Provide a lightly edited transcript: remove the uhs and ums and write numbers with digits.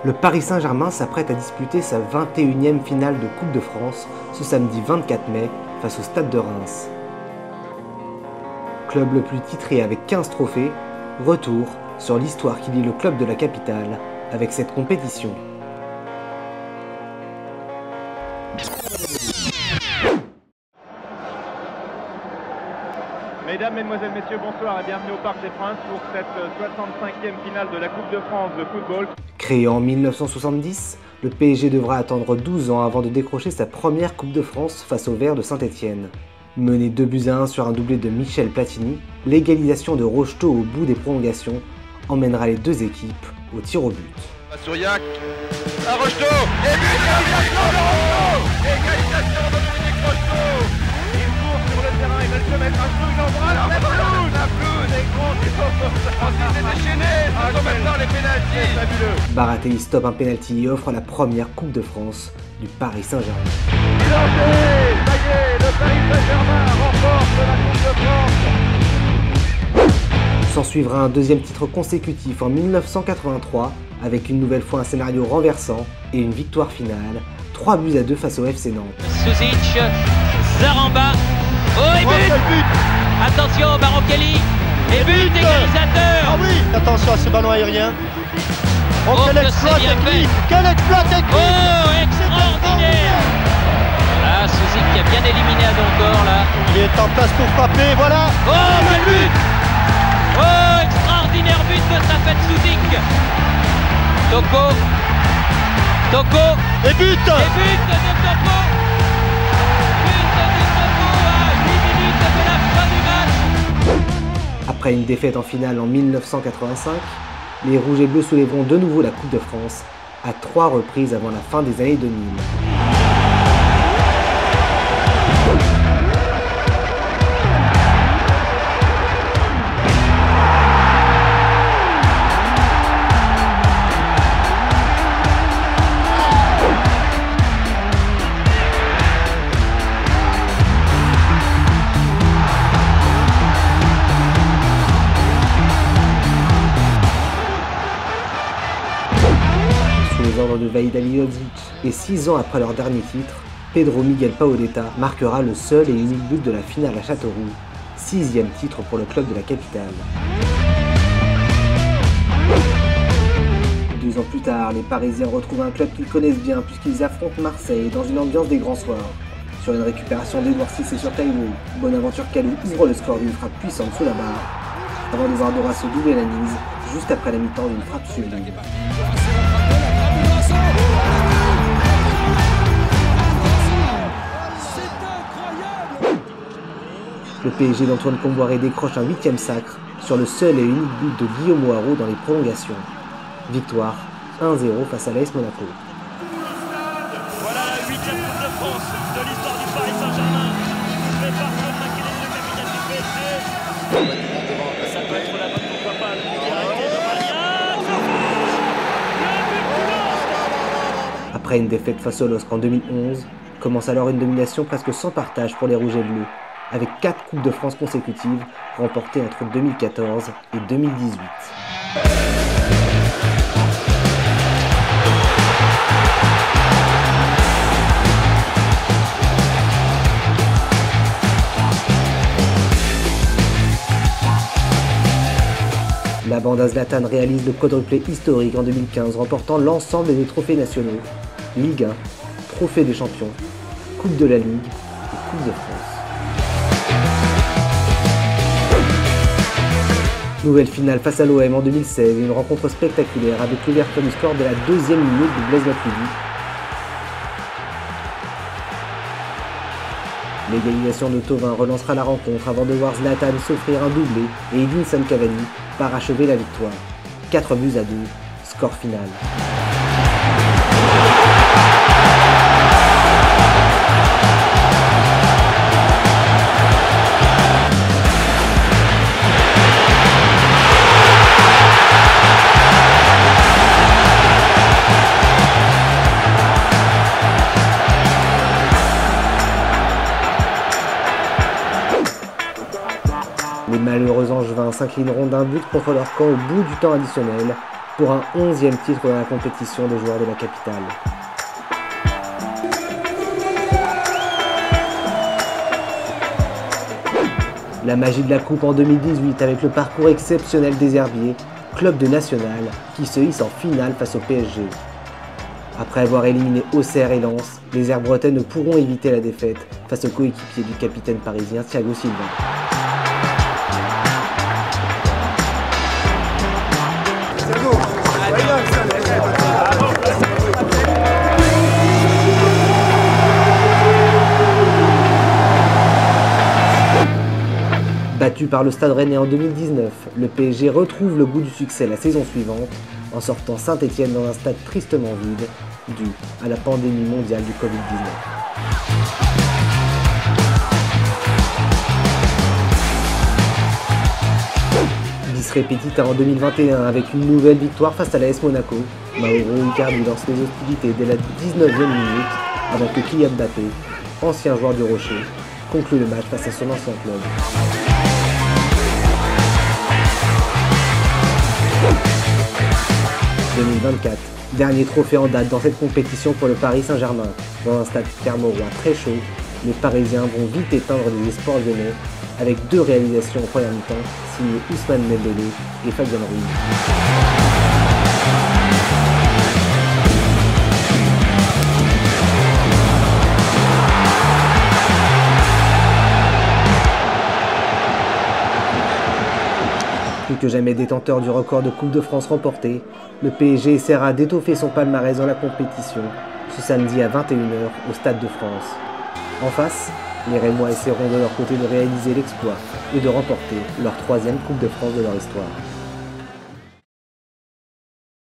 Le Paris Saint-Germain s'apprête à disputer sa 21e finale de Coupe de France ce samedi 24 mai face au Stade de Reims. Club le plus titré avec 15 trophées, retour sur l'histoire qui lie le club de la capitale avec cette compétition. Mesdames, Mesdemoiselles, Messieurs, bonsoir et bienvenue au Parc des Princes pour cette 65e finale de la Coupe de France de football. Créé en 1970, le PSG devra attendre 12 ans avant de décrocher sa première Coupe de France face aux Verts de Saint-Étienne. Mené 2-1 sur un doublé de Michel Platini, l'égalisation de Rocheteau au bout des prolongations emmènera les deux équipes au tir au but. Souriac, à Rocheteau, et but, égalisation de Rocheteau, égalisation de Dominique Rocheteau. Il court sur le terrain, il va se mettre un chou, il envoie la pelouse, des comptes, il faut ensuite c'est déchaîné, ce sont maintenant les pénaltys. Fabuleux. Balotelli stoppe un pénalty et offre la première Coupe de France du Paris Saint-Germain. Il en fait, ça y est, le Paris Saint-Germain remporte la Coupe de France. S'en suivra un deuxième titre consécutif en 1983, avec une nouvelle fois un scénario renversant et une victoire finale, 3-2 face au FC Nantes. Suzic, Zaramba, oh et but, attention Barokelli, et but égalisateur. Ah oui, attention à ce ballon aérien. Oh, Oh, quel que exploit c'est bien technique, fait. quel exploit technique. Oh, extraordinaire. Là, Suzic qui a bien éliminé à Doncor là. Il est en place pour frapper, voilà. Oh, quel but. Oh, extraordinaire but de Safet Suzic. Toko, Et but. et but de Toko. But de Toko à 8 minutes de la fin du match. Après une défaite en finale en 1985, les Rouges et Bleus soulèveront de nouveau la Coupe de France à 3 reprises avant la fin des années 2000. Sous les ordres de Vaïd Halilhodžić et 6 ans après leur dernier titre, Pedro Miguel Paoletta marquera le seul et unique but de la finale à Châteauroux, 6e titre pour le club de la capitale. 2 ans plus tard, les Parisiens retrouvent un club qu'ils connaissent bien puisqu'ils affrontent Marseille dans une ambiance des grands soirs. Sur une récupération d'Edouard Cissé sur Taïwo, Bonaventure Kalou ouvre le score d'une frappe puissante sous la barre, avant de voir Dorasso doubler la mise juste après la mi-temps d'une frappe sublime. Le PSG d'Antoine Kombouaré décroche un 8e sacre sur le seul et unique but de Guillaume Hoarau dans les prolongations. Victoire 1-0 face à l'AS Monaco. Voilà la 8e Coupe de France de l'histoire du Paris Saint-Germain. Fait par Claude Makélélé, le capitaine du PSG. Ça peut être la bonne, pourquoi pas, le but direct de Maria. Le but. Après une défaite face au LOSC en 2011, commence alors une domination presque sans partage pour les Rouges et Bleus, avec 4 Coupes de France consécutives remportées entre 2014 et 2018. La bande à Zlatan réalise le quadruplé historique en 2015, remportant l'ensemble des trophées nationaux, Ligue 1, Trophée des champions, Coupe de la Ligue et Coupe de France. Nouvelle finale face à l'OM en 2016 et une rencontre spectaculaire avec l'ouverture du score de la 2e minute de Blaise Matuidi. L'égalisation de Thauvin relancera la rencontre avant de voir Zlatan s'offrir un doublé et Edinson Cavani parachever la victoire. 4-2, score final. Les malheureux Angevins s'inclineront d'un but contre leur camp au bout du temps additionnel, pour un 11e titre dans la compétition des joueurs de la capitale. La magie de la coupe en 2018 avec le parcours exceptionnel des Herbiers, club de national, qui se hisse en finale face au PSG. Après avoir éliminé Auxerre et Lens, les Herbretons ne pourront éviter la défaite face au coéquipier du capitaine parisien Thiago Silva. Battu par le Stade Rennais en 2019, le PSG retrouve le goût du succès la saison suivante en sortant Saint-Etienne dans un stade tristement vide dû à la pandémie mondiale du Covid-19. Bis repetita en 2021 avec une nouvelle victoire face à l'AS Monaco. Mauro Icardi lance les hostilités dès la 19e minute avant que Kylian Mbappé, ancien joueur du Rocher, conclue le match face à son ancien club. « 2024, dernier trophée en date dans cette compétition pour le Paris Saint-Germain. Dans un stade clermont-rois très chaud, les Parisiens vont vite éteindre les espoirs lyonnais avec 2 réalisations en première mi-temps signées Ousmane Dembélé et Fabien Ruiz. Plus que jamais détenteur du record de Coupe de France remporté, le PSG essaiera d'étoffer son palmarès dans la compétition ce samedi à 21h au Stade de France. En face, les Rémois essaieront de leur côté de réaliser l'exploit et de remporter leur 3e Coupe de France de leur histoire.